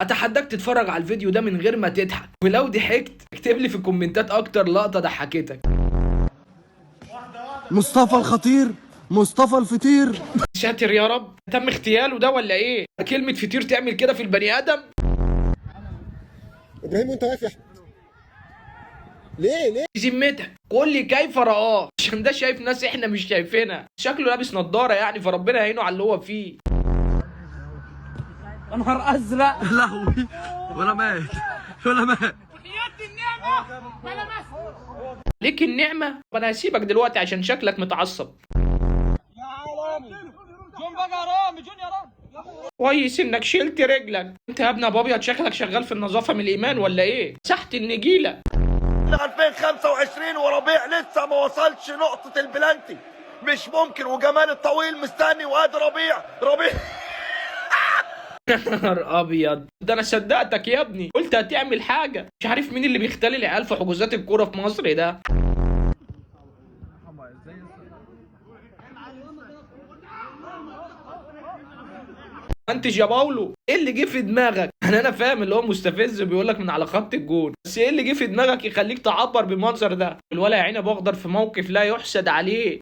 اتحداك تتفرج على الفيديو ده من غير ما تضحك، ولو ضحكت اكتب لي في الكومنتات اكتر لقطة ضحكتك. مصطفى الخطير، مصطفى الفطير. ساتر يا رب، تم اغتياله ده ولا ايه؟ كلمة فطير تعمل كده في البني ادم؟ ابراهيم وانت واقف يا احمد، ليه؟ ذمتك قول لي كيف رآه، عشان ده شايف ناس احنا مش شايفينها، شكله لابس نظارة يعني، فربنا يعينه على اللي هو فيه. يا نهار ازرق. لهوي، ولا مات ولا مات. وحياة النعمة ما لمس. ليك النعمة؟ انا هسيبك دلوقتي عشان شكلك متعصب. يا عالمي جون بقى يا رامي، جون يا رامي. كويس انك شلت رجلك. انت يا ابن ابو ابيض شكلك شغال في النظافة من الايمان ولا ايه؟ مسحت النجيلة. 2025 وربيع لسه ما وصلش نقطة البلانتي، مش ممكن. وجمال الطويل مستني، وادي ربيع. يا نهار ابيض، ده انا صدقتك يا ابني، قلت هتعمل حاجة. مش عارف مين اللي بيختلي العيال في حجوزات الكورة في مصر ده. انتج يا باولو، ايه اللي جه في دماغك؟ انا فاهم اللي هو مستفز بيقول لك من على خط الجون، بس ايه اللي جه في دماغك يخليك تعبر بالمنظر ده؟ الولا يا عيني بخضر في موقف لا يحسد عليه.